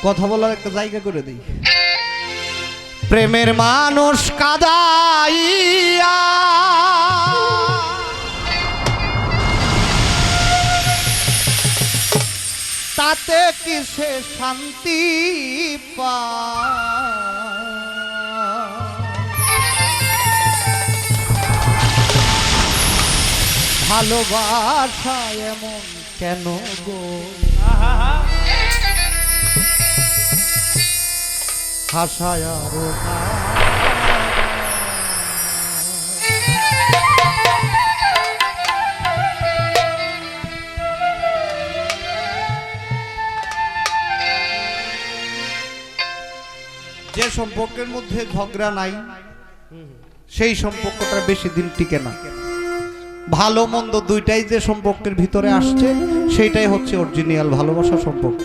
কথা বলার একটা জায়গা করে দিই। প্রেমের মানুষ কাদাইয়া তাতে কিসে শান্তি ভালোবাসা এমন কেন গো হাসায় আরো যে সম্পর্কের মধ্যে ঝগড়া নাই সেই সম্পর্কটা বেশি দিন টিকে না। ভালো মন্দ দুইটাই যে সম্পর্কের ভিতরে আসছে সেইটাই হচ্ছে অরিজিনাল ভালোবাসা সম্পর্ক।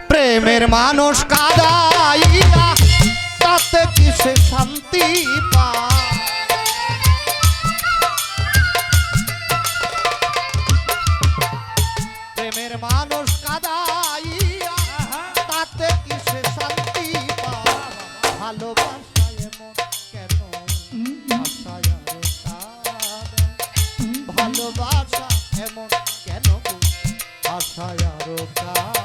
প্রেমের মানুষ কাদাইয়া তাতে কিসে শান্তি পায় প্রেমের মানুষ কাদাইয়া তাতে কিসে শান্তি পায় ভালোবাসা এমন কেন আশায় আরো কাঁদে ভালোবাসা এমন কেন আশায় আরো কাঁদে।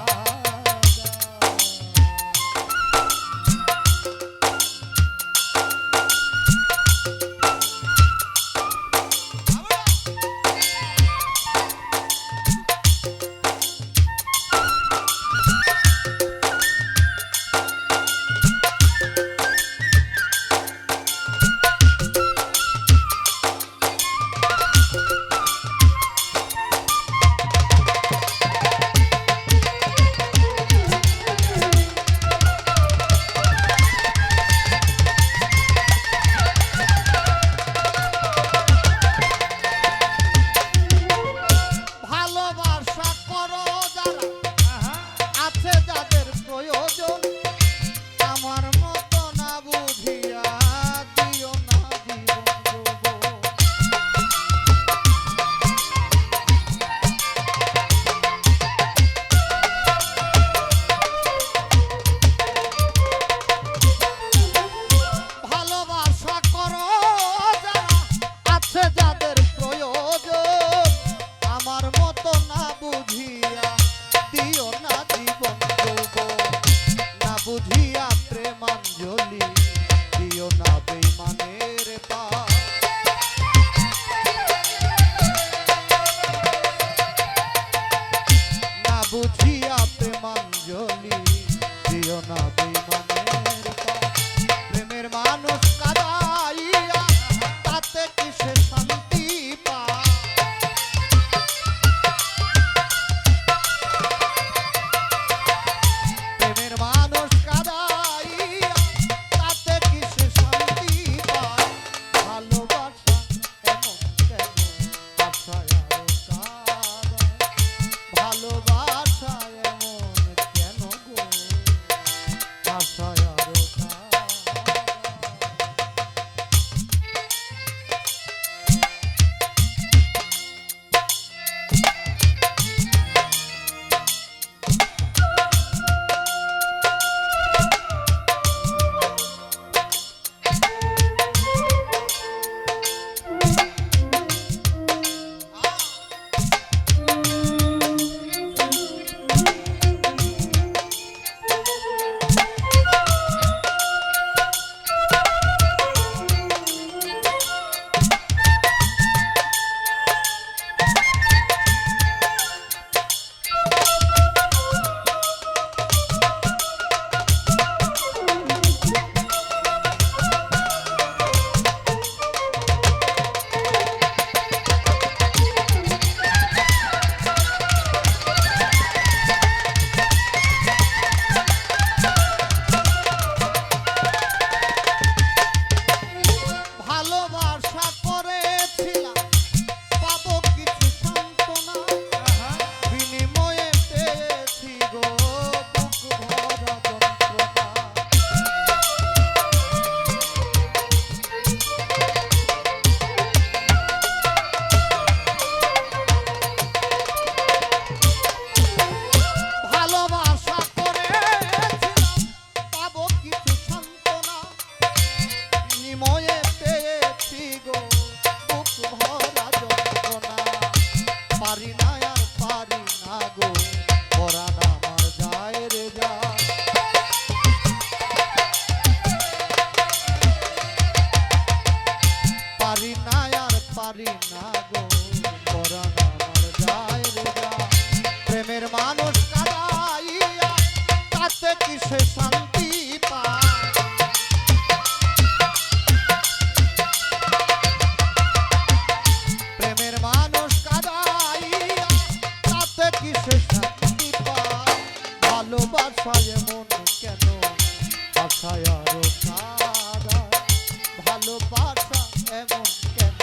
বিনিময়ে পেয়েছি গো বুক ভরা যন্ত্রণা, পারি না আর পারি না গো পরাণ আমার যায় রে যায়। পারি না আর পারি না গো পরাণ আমার যায় রে যায়। প্রেমের মানুষ কাদাইয়া তাতে কিসে শান্তি পায়। প্রেমের মানুষ কাদাইয়া তাতে কিসে শান্তি পায়। ভালোবাসায় এমন কেন আশায় আরো কাদায়। ভালোবাসা এমন কেন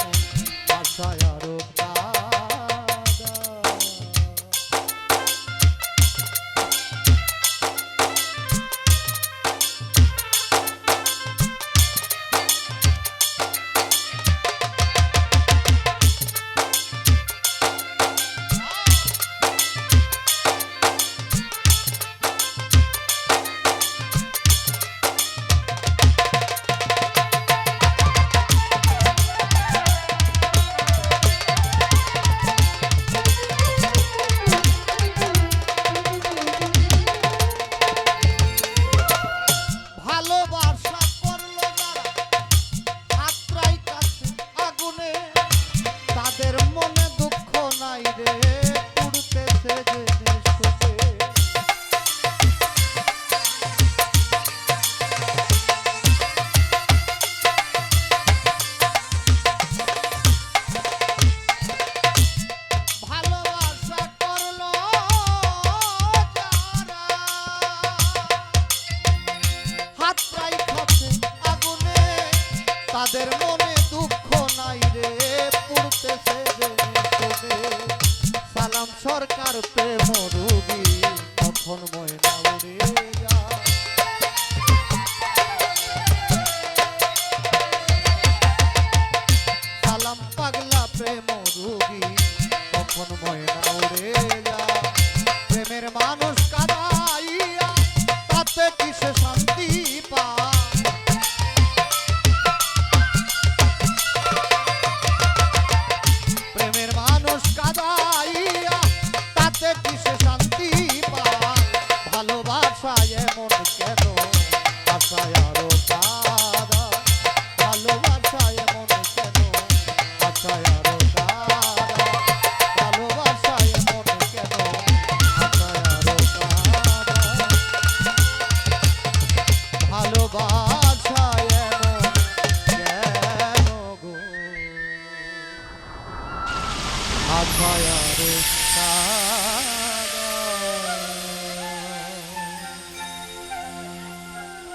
আশায় আরো কাদায়। ভালোবাসা করলো যারা হাতরাই কাছে আগুনে, তাদের মনে দুঃখ নাই রে পুড়তেছে জেনে শুনে। ভালোবাসা করলো যারা হাতরাই খাচ্ছে আগুনে, তাদের মনে দুঃখ নাই রে পুড়তেছে জেনে শুনে। সালাম সরকার প্রেম রোগী তখন ময়না উড়ে যায়। সালাম পাগলা প্রেম রোগী তখন ময়না উড়ে যায়। প্রেমের মানুষ কাদাইয়া তাতে কিসে শান্তি পায়। প্রেমের মানুষ কাদাইয়া তাতে কিসে শান্তি পায়। ভালোবাসায় এমন কেন আশায় আরো কাদায়। ভালোবাসায় এমন কেন আশায় আরো কাদায়। ভালোবাসায় এমন কেন আশায় আরো কাদায়। ভালোবাসায় এমন কেন গো আশায় আরো কাদায়।